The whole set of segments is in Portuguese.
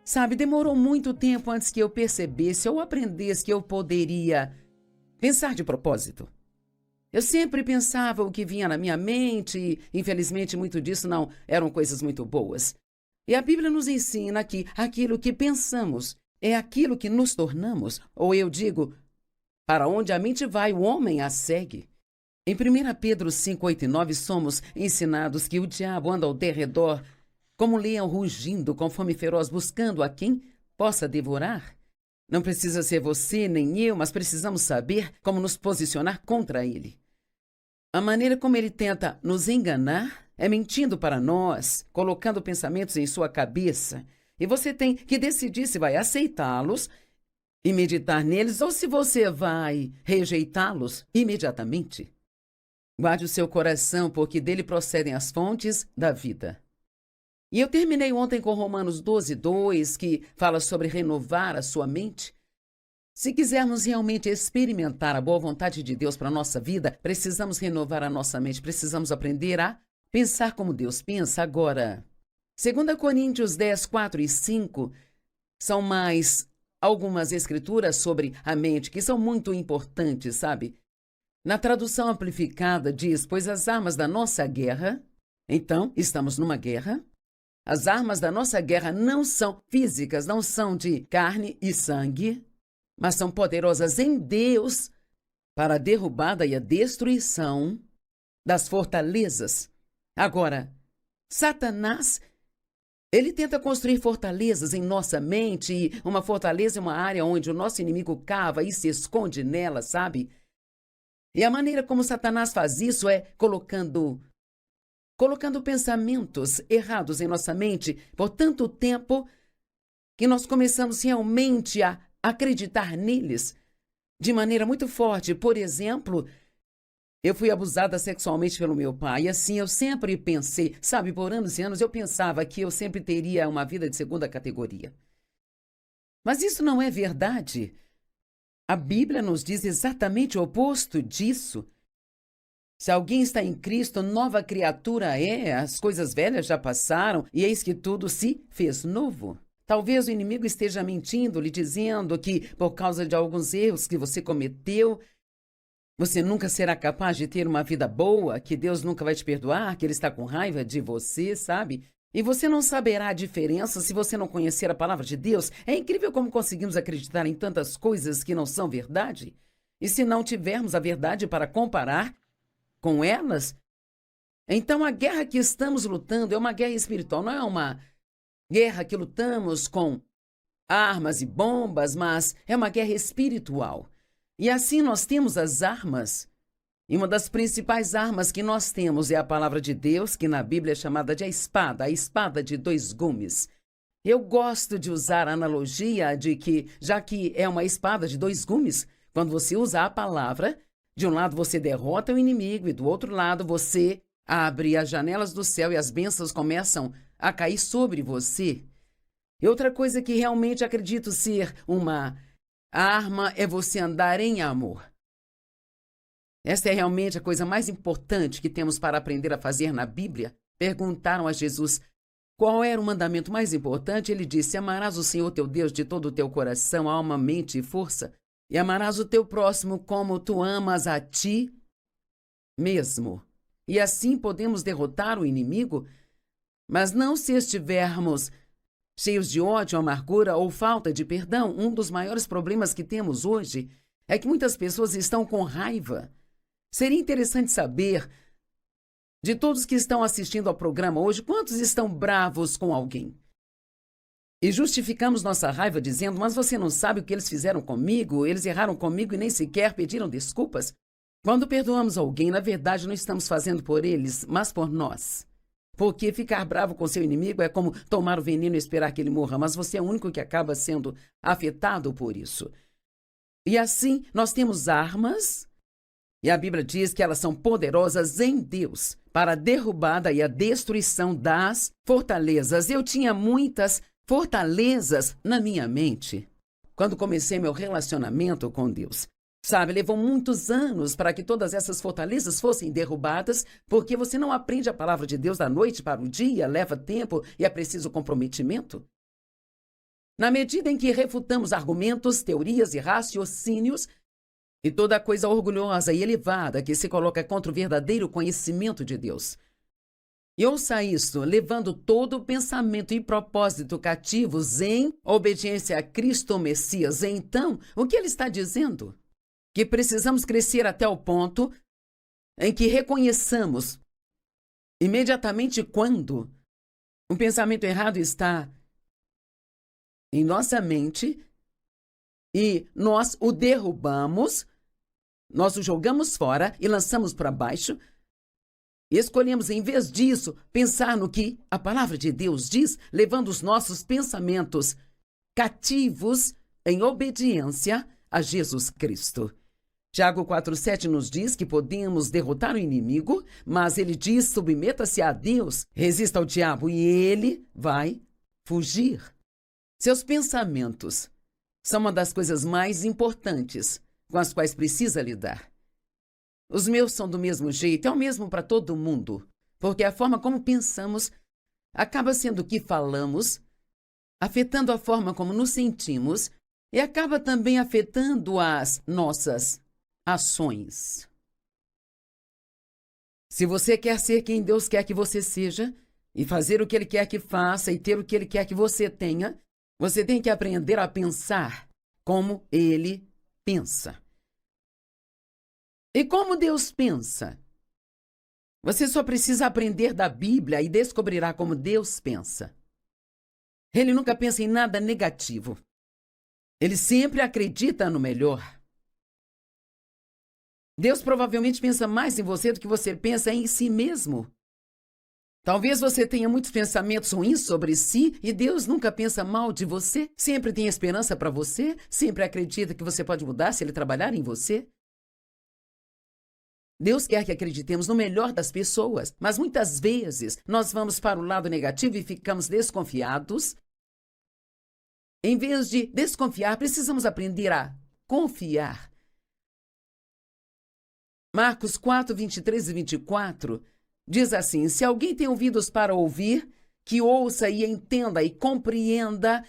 Sabe, demorou muito tempo antes que eu percebesse ou aprendesse que eu poderia pensar de propósito. Eu sempre pensava o que vinha na minha mente e, infelizmente, muito disso não eram coisas muito boas. E a Bíblia nos ensina que aquilo que pensamos é aquilo que nos tornamos, ou eu digo, para onde a mente vai, o homem a segue. Em 1 Pedro 5, 8 e 9, somos ensinados que o diabo anda ao derredor como um leão rugindo com fome feroz, buscando a quem possa devorar. Não precisa ser você nem eu, mas precisamos saber como nos posicionar contra ele. A maneira como ele tenta nos enganar é mentindo para nós, colocando pensamentos em sua cabeça. E você tem que decidir se vai aceitá-los e meditar neles ou se você vai rejeitá-los imediatamente. Guarde o seu coração, porque dele procedem as fontes da vida. E eu terminei ontem com Romanos 12, 2, que fala sobre renovar a sua mente. Se quisermos realmente experimentar a boa vontade de Deus para a nossa vida, precisamos renovar a nossa mente, precisamos aprender a pensar como Deus pensa. Agora, 2 Coríntios 10, 4 e 5 são mais algumas escrituras sobre a mente que são muito importantes, sabe? Na tradução amplificada diz, pois as armas da nossa guerra, então estamos numa guerra, as armas da nossa guerra não são físicas, não são de carne e sangue, mas são poderosas em Deus para a derrubada e a destruição das fortalezas. Agora, Satanás, ele tenta construir fortalezas em nossa mente, e uma fortaleza é uma área onde o nosso inimigo cava e se esconde nela, sabe? E a maneira como Satanás faz isso é colocando pensamentos errados em nossa mente por tanto tempo que nós começamos realmente a acreditar neles de maneira muito forte. Por exemplo, eu fui abusada sexualmente pelo meu pai, e assim eu sempre pensei, sabe, por anos e anos eu pensava que eu sempre teria uma vida de segunda categoria. Mas isso não é verdade. A Bíblia nos diz exatamente o oposto disso. Se alguém está em Cristo, nova criatura é, as coisas velhas já passaram e eis que tudo se fez novo. Talvez o inimigo esteja mentindo, lhe dizendo que por causa de alguns erros que você cometeu, você nunca será capaz de ter uma vida boa, que Deus nunca vai te perdoar, que Ele está com raiva de você, sabe? E você não saberá a diferença se você não conhecer a palavra de Deus. É incrível como conseguimos acreditar em tantas coisas que não são verdade. E se não tivermos a verdade para comparar com elas, então a guerra que estamos lutando é uma guerra espiritual, não é uma guerra que lutamos com armas e bombas, mas é uma guerra espiritual. E assim nós temos as armas. E uma das principais armas que nós temos é a palavra de Deus, que na Bíblia é chamada de a espada de dois gumes. Eu gosto de usar a analogia de que, já que é uma espada de dois gumes, quando você usa a palavra, de um lado você derrota o inimigo e do outro lado você abre as janelas do céu e as bênçãos começam a cair sobre você. E outra coisa que realmente acredito ser uma arma é você andar em amor. Esta é realmente a coisa mais importante que temos para aprender a fazer na Bíblia. Perguntaram a Jesus qual era o mandamento mais importante. Ele disse, amarás o Senhor teu Deus de todo o teu coração, alma, mente e força. E amarás o teu próximo como tu amas a ti mesmo. E assim podemos derrotar o inimigo, mas não se estivermos cheios de ódio, amargura ou falta de perdão. Um dos maiores problemas que temos hoje é que muitas pessoas estão com raiva. Seria interessante saber, de todos que estão assistindo ao programa hoje, quantos estão bravos com alguém? E justificamos nossa raiva dizendo, mas você não sabe o que eles fizeram comigo, eles erraram comigo e nem sequer pediram desculpas. Quando perdoamos alguém, na verdade não estamos fazendo por eles, mas por nós. Porque ficar bravo com seu inimigo é como tomar o veneno e esperar que ele morra, mas você é o único que acaba sendo afetado por isso. E assim, nós temos armas, e a Bíblia diz que elas são poderosas em Deus para a derrubada e a destruição das fortalezas. Eu tinha muitas fortalezas na minha mente quando comecei meu relacionamento com Deus. Sabe, levou muitos anos para que todas essas fortalezas fossem derrubadas, porque você não aprende a palavra de Deus da noite para o dia, leva tempo e é preciso comprometimento. Na medida em que refutamos argumentos, teorias e raciocínios, e toda coisa orgulhosa e elevada que se coloca contra o verdadeiro conhecimento de Deus. E ouça isso, levando todo o pensamento e propósito cativos em obediência a Cristo Messias. Então, o que ele está dizendo? Que precisamos crescer até o ponto em que reconheçamos imediatamente quando um pensamento errado está em nossa mente e nós o derrubamos, nós o jogamos fora e lançamos para baixo. E escolhemos, em vez disso, pensar no que a palavra de Deus diz, levando os nossos pensamentos cativos em obediência a Jesus Cristo. Tiago 4,7 nos diz que podemos derrotar o inimigo, mas ele diz: submeta-se a Deus, resista ao diabo e ele vai fugir. Seus pensamentos são uma das coisas mais importantes com as quais precisa lidar. Os meus são do mesmo jeito, é o mesmo para todo mundo, porque a forma como pensamos acaba sendo o que falamos, afetando a forma como nos sentimos e acaba também afetando as nossas ações. Se você quer ser quem Deus quer que você seja, e fazer o que Ele quer que faça e ter o que Ele quer que você tenha, você tem que aprender a pensar como Ele pensa. E como Deus pensa? Você só precisa aprender da Bíblia e descobrirá como Deus pensa. Ele nunca pensa em nada negativo. Ele sempre acredita no melhor. Deus provavelmente pensa mais em você do que você pensa em si mesmo. Talvez você tenha muitos pensamentos ruins sobre si e Deus nunca pensa mal de você, sempre tem esperança para você, sempre acredita que você pode mudar se Ele trabalhar em você. Deus quer que acreditemos no melhor das pessoas, mas muitas vezes nós vamos para o lado negativo e ficamos desconfiados. Em vez de desconfiar, precisamos aprender a confiar. Marcos 4, 23 e 24 diz assim: se alguém tem ouvidos para ouvir, que ouça e entenda e compreenda.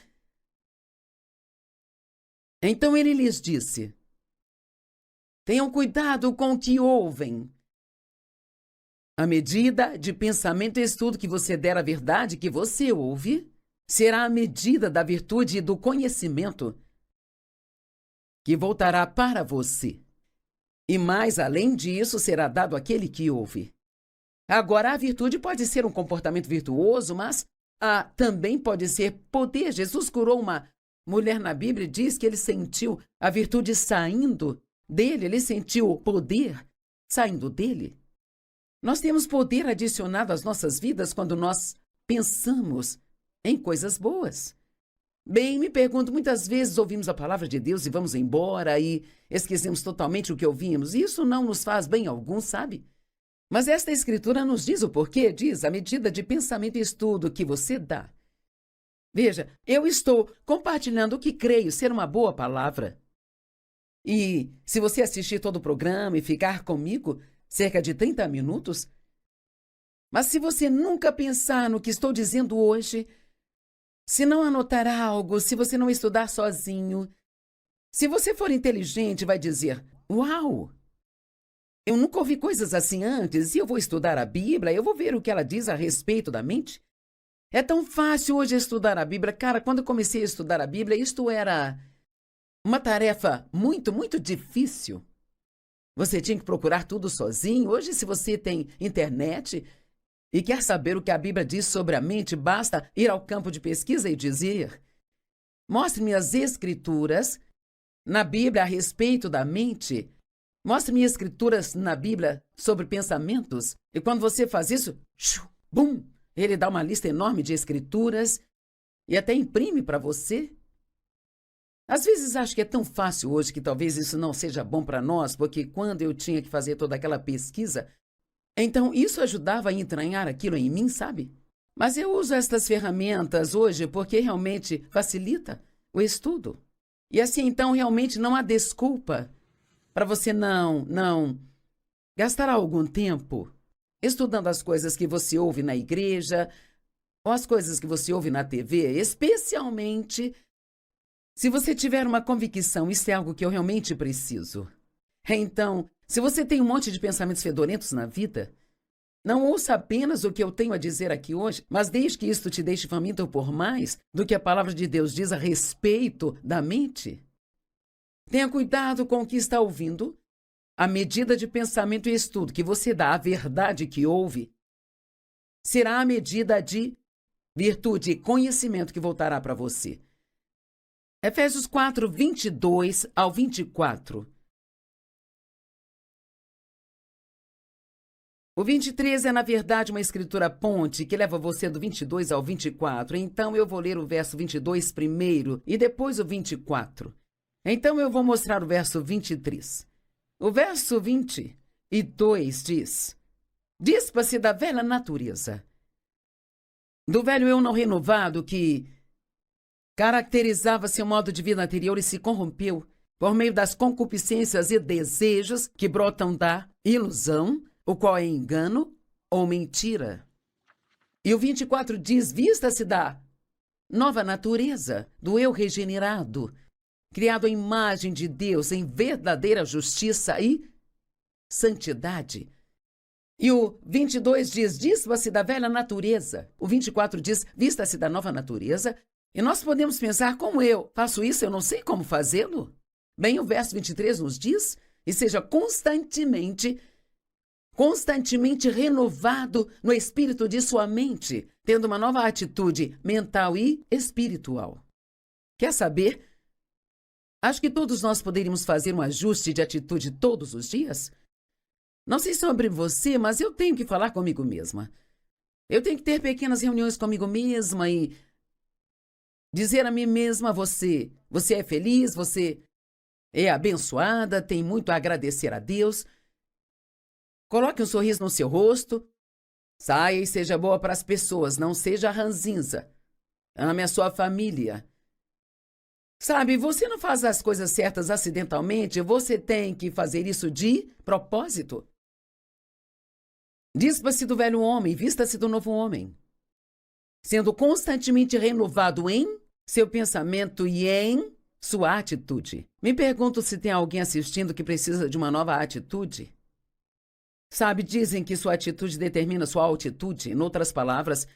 Então ele lhes disse: tenham cuidado com o que ouvem. A medida de pensamento e estudo que você der à verdade que você ouve será a medida da virtude e do conhecimento que voltará para você. E mais além disso, será dado àquele que ouve. Agora, a virtude pode ser um comportamento virtuoso, mas também pode ser poder. Jesus curou uma mulher na Bíblia e diz que ele sentiu a virtude saindo dele, ele sentiu o poder saindo dele. Nós temos poder adicionado às nossas vidas quando nós pensamos em coisas boas. Bem, me pergunto, muitas vezes ouvimos a palavra de Deus e vamos embora e esquecemos totalmente o que ouvimos. Isso não nos faz bem algum, sabe? Mas esta escritura nos diz o porquê, diz a medida de pensamento e estudo que você dá. Veja, eu estou compartilhando o que creio ser uma boa palavra. E se você assistir todo o programa e ficar comigo cerca de 30 minutos, mas se você nunca pensar no que estou dizendo hoje, se não anotar algo, se você não estudar sozinho, se você for inteligente, vai dizer: uau! Eu nunca ouvi coisas assim antes, e eu vou estudar a Bíblia, eu vou ver o que ela diz a respeito da mente. É tão fácil hoje estudar a Bíblia. Cara, quando eu comecei a estudar a Bíblia, isto era uma tarefa muito, muito difícil. Você tinha que procurar tudo sozinho. Hoje, se você tem internet e quer saber o que a Bíblia diz sobre a mente, basta ir ao campo de pesquisa e dizer: mostre-me as escrituras na Bíblia a respeito da mente. Mostre-me escrituras na Bíblia sobre pensamentos. E quando você faz isso, bum, ele dá uma lista enorme de escrituras e até imprime para você. Às vezes acho que é tão fácil hoje que talvez isso não seja bom para nós, porque quando eu tinha que fazer toda aquela pesquisa, então isso ajudava a entranhar aquilo em mim, sabe? Mas eu uso estas ferramentas hoje porque realmente facilita o estudo. E assim, então, realmente não há desculpa para você não gastar algum tempo estudando as coisas que você ouve na igreja ou as coisas que você ouve na TV, especialmente Se você tiver uma convicção, isso é algo que eu realmente preciso. Então, se você tem um monte de pensamentos fedorentos na vida, não ouça apenas o que eu tenho a dizer aqui hoje, mas deixe que isto te deixe faminto por mais do que a palavra de Deus diz a respeito da mente. Tenha cuidado com o que está ouvindo. A medida de pensamento e estudo que você dá à verdade que ouve será a medida de virtude e conhecimento que voltará para você. Efésios 4, 22 ao 24. O 23 é, na verdade, uma escritura ponte que leva você do 22 ao 24. Então, eu vou ler o verso 22 primeiro e depois o 24. Então, eu vou mostrar o verso 23. O verso 22 diz: Dispa-se da velha natureza, do velho eu não renovado que caracterizava seu modo de vida anterior e se corrompeu por meio das concupiscências e desejos que brotam da ilusão, o qual é engano ou mentira. E o 24 diz: Vista-se da nova natureza, do eu regenerado, criado à imagem de Deus em verdadeira justiça e santidade. E o 22 diz: Dispa-se da velha natureza. O 24 diz: Vista-se da nova natureza. E nós podemos pensar: como eu faço isso? Eu não sei como fazê-lo. Bem, o verso 23 nos diz: E seja constantemente renovado no espírito de sua mente, tendo uma nova atitude mental e espiritual. Quer saber? Acho que todos nós poderíamos fazer um ajuste de atitude todos os dias. Não sei sobre você, mas eu tenho que falar comigo mesma. Eu tenho que ter pequenas reuniões comigo mesma e dizer a mim mesma: você é feliz, você é abençoada, tem muito a agradecer a Deus. Coloque um sorriso no seu rosto. Saia e seja boa para as pessoas, não seja ranzinza. Ame a sua família. Sabe, você não faz as coisas certas acidentalmente, você tem que fazer isso de propósito. Dispa-se do velho homem, vista-se do novo homem, sendo constantemente renovado em seu pensamento e em sua atitude. Me pergunto se tem alguém assistindo que precisa de uma nova atitude. Sabe, dizem que sua atitude determina sua altitude. Em outras palavras,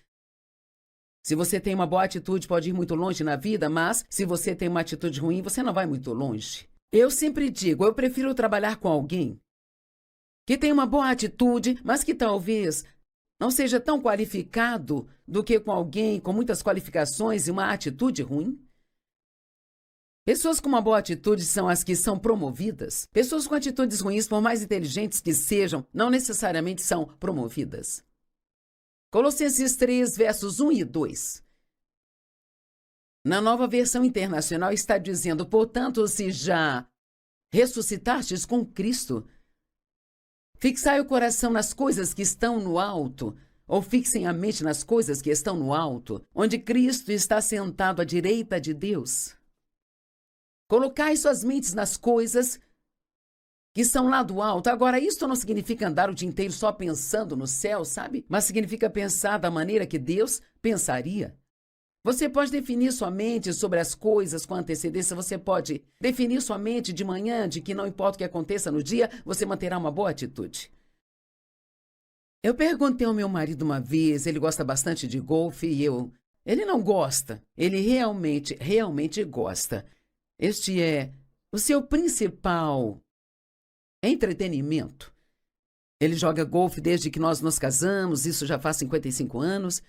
se você tem uma boa atitude, pode ir muito longe na vida, mas se você tem uma atitude ruim, você não vai muito longe. Eu sempre digo, eu prefiro trabalhar com alguém que tem uma boa atitude, mas que talvez não seja tão qualificado do que com alguém com muitas qualificações e uma atitude ruim. Pessoas com uma boa atitude são as que são promovidas. Pessoas com atitudes ruins, por mais inteligentes que sejam, não necessariamente são promovidas. Colossenses 3, versos 1 e 2. Na Nova Versão Internacional está dizendo: Portanto, se já ressuscitastes com Cristo, fixai o coração nas coisas que estão no alto, ou fixem a mente nas coisas que estão no alto, onde Cristo está sentado à direita de Deus. Colocai suas mentes nas coisas que são lá do alto. Agora, isso não significa andar o dia inteiro só pensando no céu, sabe? Mas significa pensar da maneira que Deus pensaria. Você pode definir sua mente sobre as coisas com antecedência. Você pode definir sua mente de manhã, de que não importa o que aconteça no dia, você manterá uma boa atitude. Eu perguntei ao meu marido uma vez, ele gosta bastante de golfe e ele não gosta. Ele realmente gosta. Este é o seu principal entretenimento. Ele joga golfe desde que nós nos casamos, isso já faz 55 anos.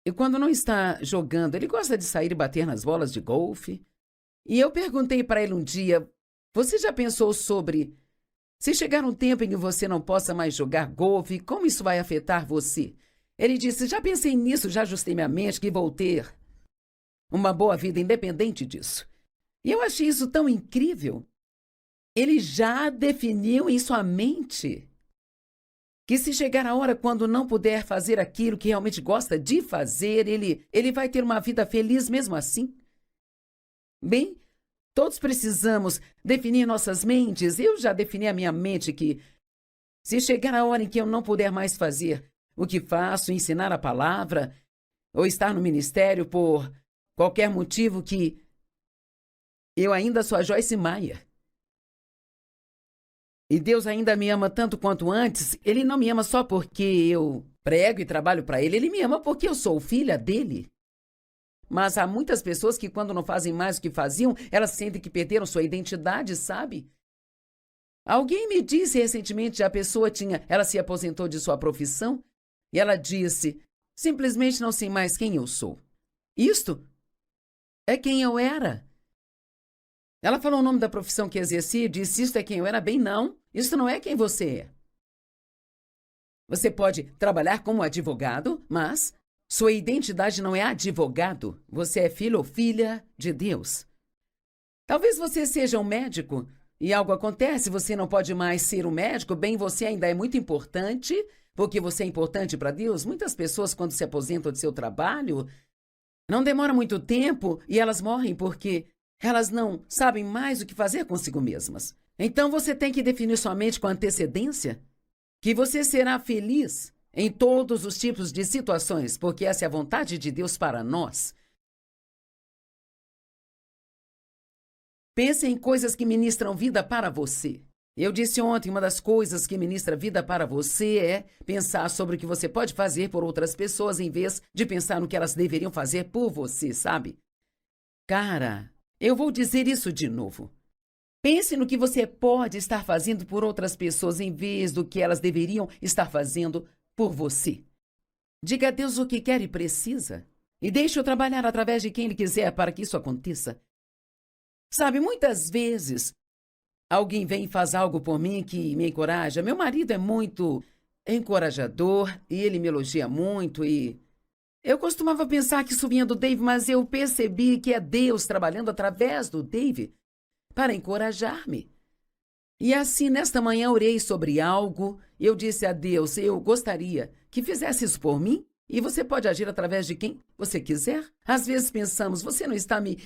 E quando não está jogando, ele gosta de sair e bater nas bolas de golfe. E eu perguntei para ele um dia: você já pensou sobre se chegar um tempo em que você não possa mais jogar golfe, como isso vai afetar você? Ele disse: já pensei nisso, já ajustei minha mente que vou ter uma boa vida independente disso. E eu achei isso tão incrível. Ele já definiu em sua mente que se chegar a hora quando não puder fazer aquilo que realmente gosta de fazer, ele vai ter uma vida feliz mesmo assim. Bem, todos precisamos definir nossas mentes. Eu já defini a minha mente que se chegar a hora em que eu não puder mais fazer o que faço, ensinar a palavra, ou estar no ministério por qualquer motivo que Eu ainda sou a Joyce Meyer. E Deus ainda me ama tanto quanto antes. Ele não me ama só porque eu prego e trabalho para ele. Ele me ama porque eu sou filha dele. Mas há muitas pessoas que, quando não fazem mais o que faziam, elas sentem que perderam sua identidade, sabe? Alguém me disse recentemente que ela se aposentou de sua profissão e ela disse, simplesmente não sei mais quem eu sou. Isto é quem eu era. Ela falou o nome da profissão que exercia e disse, isto é quem eu era. Bem, não, isso não é quem você é. Você pode trabalhar como advogado, mas sua identidade não é advogado. Você é filho ou filha de Deus. Talvez você seja um médico e algo acontece, você não pode mais ser um médico. Bem, você ainda é muito importante, porque você é importante para Deus. Muitas pessoas, quando se aposentam de seu trabalho, não demora muito tempo e elas morrem porque elas não sabem mais o que fazer consigo mesmas. Então você tem que definir sua mente com antecedência que você será feliz em todos os tipos de situações, porque essa é a vontade de Deus para nós. Pense em coisas que ministram vida para você. Eu disse ontem, uma das coisas que ministra vida para você é pensar sobre o que você pode fazer por outras pessoas em vez de pensar no que elas deveriam fazer por você, sabe? Cara, eu vou dizer isso de novo. Pense no que você pode estar fazendo por outras pessoas em vez do que elas deveriam estar fazendo por você. Diga a Deus o que quer e precisa e deixe-o trabalhar através de quem Ele quiser para que isso aconteça. Sabe, muitas vezes alguém vem e faz algo por mim que me encoraja. Meu marido é muito encorajador e ele me elogia muito e eu costumava pensar que isso vinha do Dave, mas eu percebi que é Deus trabalhando através do Dave para encorajar-me. E assim, nesta manhã, orei sobre algo. Eu disse a Deus, eu gostaria que fizesse isso por mim e você pode agir através de quem você quiser. Às vezes pensamos, você não está me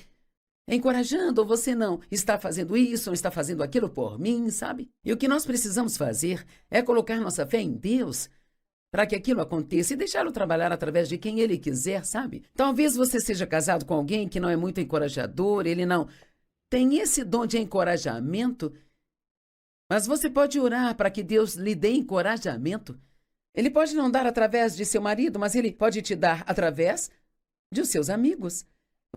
encorajando ou você não está fazendo isso, não está fazendo aquilo por mim, sabe? E o que nós precisamos fazer é colocar nossa fé em Deus para que aquilo aconteça e deixá-lo trabalhar através de quem Ele quiser, sabe? Talvez você seja casado com alguém que não é muito encorajador, ele não tem esse dom de encorajamento, mas você pode orar para que Deus lhe dê encorajamento. Ele pode não dar através de seu marido, mas Ele pode te dar através de os seus amigos.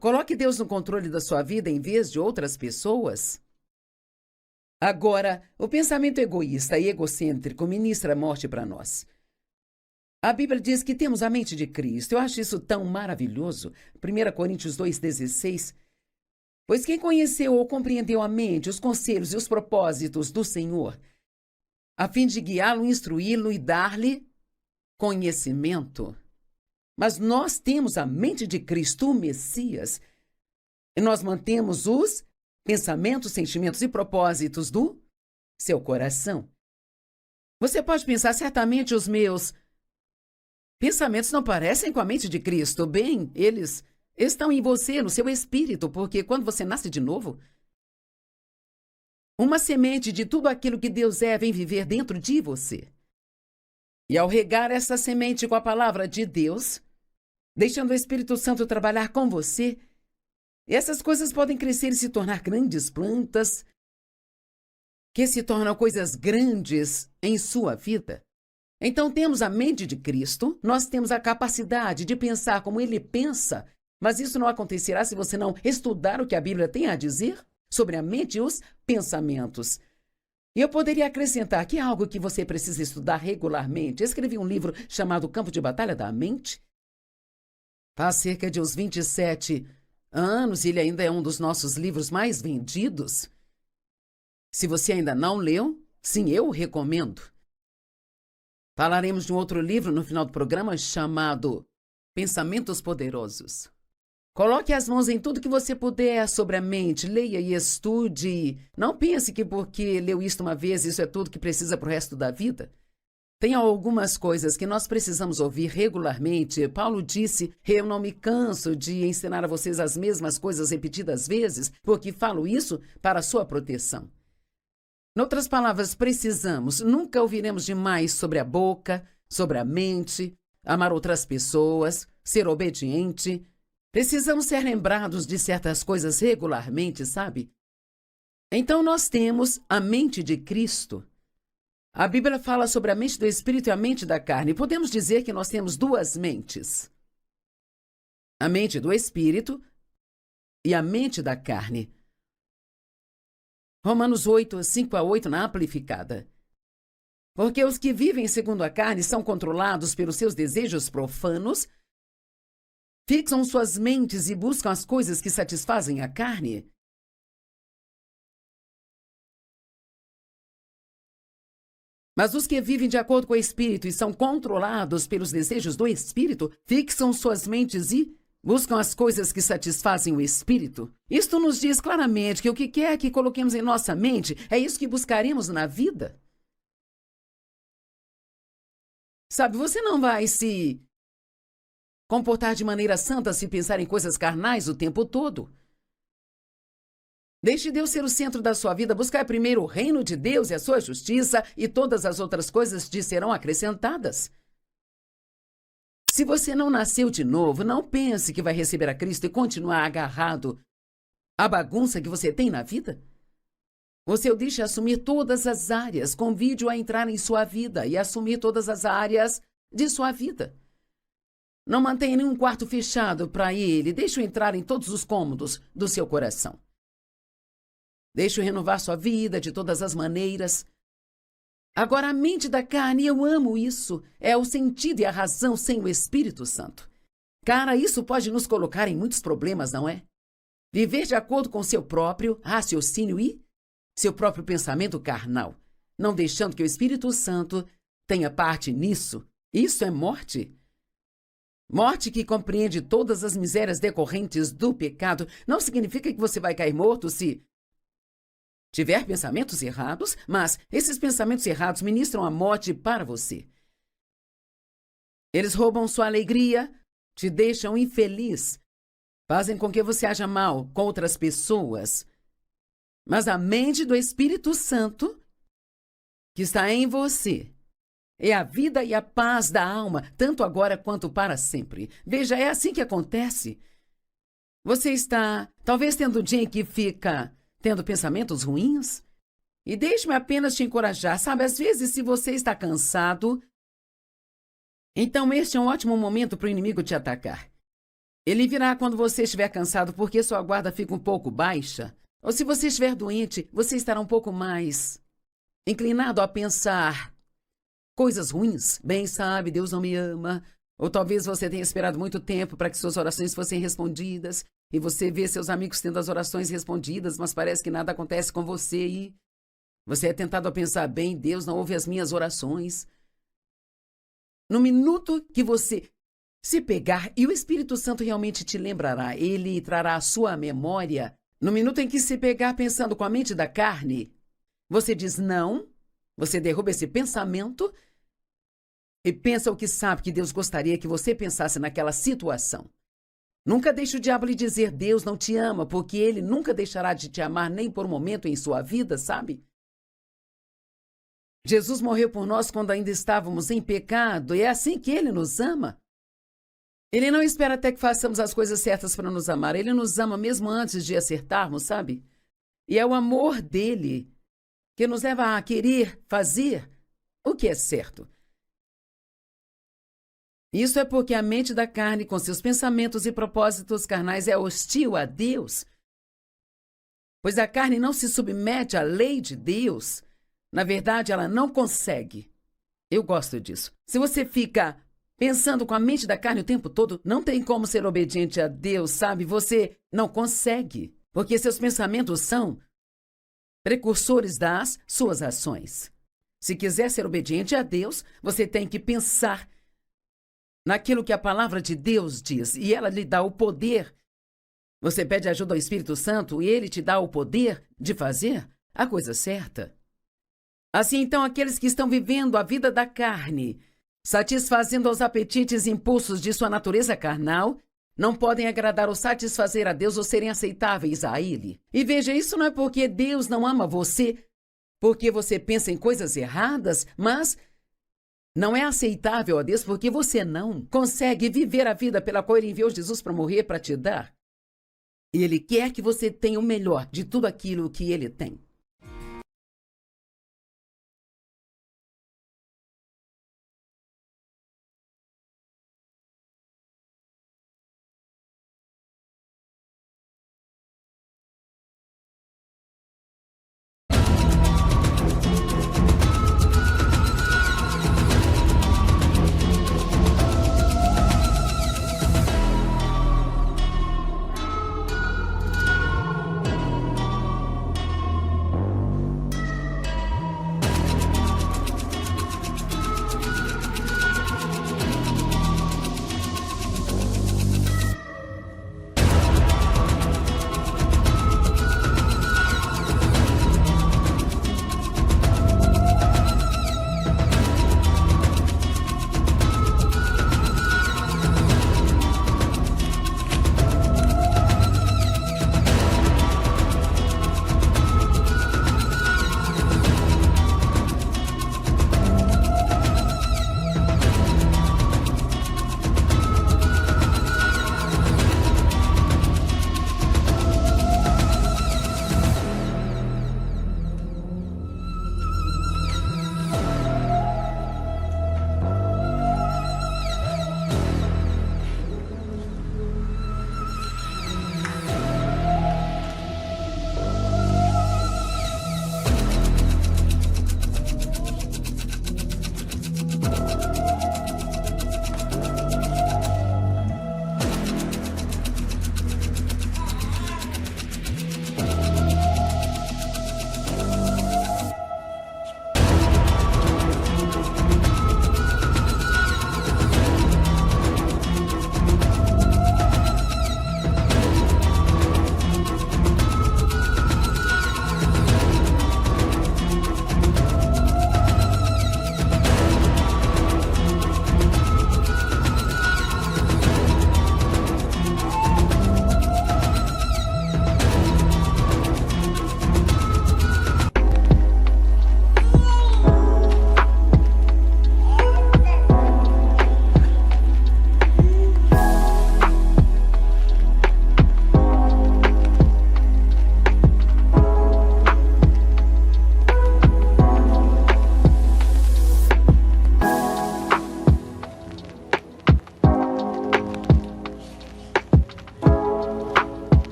Coloque Deus no controle da sua vida em vez de outras pessoas. Agora, o pensamento egoísta e egocêntrico ministra a morte para nós. A Bíblia diz que temos a mente de Cristo. Eu acho isso tão maravilhoso. 1 Coríntios 2,16. Pois quem conheceu ou compreendeu a mente, os conselhos e os propósitos do Senhor, a fim de guiá-lo, instruí-lo e dar-lhe conhecimento. Mas nós temos a mente de Cristo, o Messias, e nós mantemos os pensamentos, sentimentos e propósitos do seu coração. Você pode pensar, certamente os meus pensamentos não parecem com a mente de Cristo. Bem, eles estão em você, no seu espírito, porque quando você nasce de novo, uma semente de tudo aquilo que Deus é vem viver dentro de você. E ao regar essa semente com a palavra de Deus, deixando o Espírito Santo trabalhar com você, essas coisas podem crescer e se tornar grandes plantas, que se tornam coisas grandes em sua vida. Então temos a mente de Cristo, nós temos a capacidade de pensar como Ele pensa, mas isso não acontecerá se você não estudar o que a Bíblia tem a dizer sobre a mente e os pensamentos. E eu poderia acrescentar que é algo que você precisa estudar regularmente. Eu escrevi um livro chamado Campo de Batalha da Mente. Faz cerca de uns 27 anos e ele ainda é um dos nossos livros mais vendidos. Se você ainda não leu, sim, eu o recomendo. Falaremos de um outro livro no final do programa chamado Pensamentos Poderosos. Coloque as mãos em tudo que você puder sobre a mente, leia e estude. Não pense que porque leu isto uma vez, isso é tudo que precisa para o resto da vida. Tem algumas coisas que nós precisamos ouvir regularmente. Paulo disse, eu não me canso de ensinar a vocês as mesmas coisas repetidas vezes, porque falo isso para a sua proteção. Em outras palavras, precisamos, nunca ouviremos demais sobre a boca, sobre a mente, amar outras pessoas, ser obediente. Precisamos ser lembrados de certas coisas regularmente, sabe? Então nós temos a mente de Cristo. A Bíblia fala sobre a mente do Espírito e a mente da carne. Podemos dizer que nós temos duas mentes. A mente do Espírito e a mente da carne. Romanos 8, 5-8, na Amplificada. Porque os que vivem segundo a carne são controlados pelos seus desejos profanos, fixam suas mentes e buscam as coisas que satisfazem a carne. Mas os que vivem de acordo com o Espírito e são controlados pelos desejos do Espírito, fixam suas mentes e buscam as coisas que satisfazem o Espírito. Isto nos diz claramente que o que quer que coloquemos em nossa mente é isso que buscaremos na vida. Sabe, você não vai se comportar de maneira santa se pensar em coisas carnais o tempo todo. Deixe Deus ser o centro da sua vida. Buscar primeiro o reino de Deus e a sua justiça, e todas as outras coisas te serão acrescentadas. Se você não nasceu de novo, não pense que vai receber a Cristo e continuar agarrado à bagunça que você tem na vida. Você o deixa assumir todas as áreas. Convide-o a entrar em sua vida e assumir todas as áreas de sua vida. Não mantenha nenhum quarto fechado para ele. Deixe-o entrar em todos os cômodos do seu coração. Deixe-o renovar sua vida de todas as maneiras. Agora, a mente da carne, eu amo isso. É o sentido e a razão sem o Espírito Santo. Cara, isso pode nos colocar em muitos problemas, não é? Viver de acordo com seu próprio raciocínio e seu próprio pensamento carnal, não deixando que o Espírito Santo tenha parte nisso. Isso é morte. Morte que compreende todas as misérias decorrentes do pecado. Não significa que você vai cair morto se tiver pensamentos errados, mas esses pensamentos errados ministram a morte para você. Eles roubam sua alegria, te deixam infeliz, fazem com que você haja mal com outras pessoas. Mas a mente do Espírito Santo, que está em você, é a vida e a paz da alma, tanto agora quanto para sempre. Veja, é assim que acontece. Você está, talvez, tendo um dia em que fica tendo pensamentos ruins? E deixe-me apenas te encorajar. Sabe, às vezes, se você está cansado, então este é um ótimo momento para o inimigo te atacar. Ele virá quando você estiver cansado, porque sua guarda fica um pouco baixa. Ou se você estiver doente, você estará um pouco mais inclinado a pensar coisas ruins. Bem, sabe, Deus não me ama. Ou talvez você tenha esperado muito tempo para que suas orações fossem respondidas. E você vê seus amigos tendo as orações respondidas, mas parece que nada acontece com você e você é tentado a pensar, bem, Deus não ouve as minhas orações. No minuto que você se pegar, e o Espírito Santo realmente te lembrará, ele trará à sua memória, no minuto em que se pegar pensando com a mente da carne, você diz não, você derruba esse pensamento e pensa o que sabe que Deus gostaria que você pensasse naquela situação. Nunca deixe o diabo lhe dizer Deus não te ama, porque ele nunca deixará de te amar nem por um momento em sua vida, sabe? Jesus morreu por nós quando ainda estávamos em pecado, e é assim que ele nos ama. Ele não espera até que façamos as coisas certas para nos amar. Ele nos ama mesmo antes de acertarmos, sabe? E é o amor dele que nos leva a querer fazer o que é certo. Isso é porque a mente da carne, com seus pensamentos e propósitos carnais, é hostil a Deus. Pois a carne não se submete à lei de Deus. Na verdade, ela não consegue. Eu gosto disso. Se você fica pensando com a mente da carne o tempo todo, não tem como ser obediente a Deus, sabe? Você não consegue, porque seus pensamentos são precursores das suas ações. Se quiser ser obediente a Deus, você tem que pensar naquilo que a palavra de Deus diz, e ela lhe dá o poder. Você pede ajuda ao Espírito Santo e ele te dá o poder de fazer a coisa certa. Assim, então, aqueles que estão vivendo a vida da carne, satisfazendo os apetites e impulsos de sua natureza carnal, não podem agradar ou satisfazer a Deus ou serem aceitáveis a Ele. E veja, isso não é porque Deus não ama você, porque você pensa em coisas erradas, mas Não é aceitável a Deus porque você não consegue viver a vida pela qual Ele enviou Jesus para morrer, para te dar. E Ele quer que você tenha o melhor de tudo aquilo que Ele tem.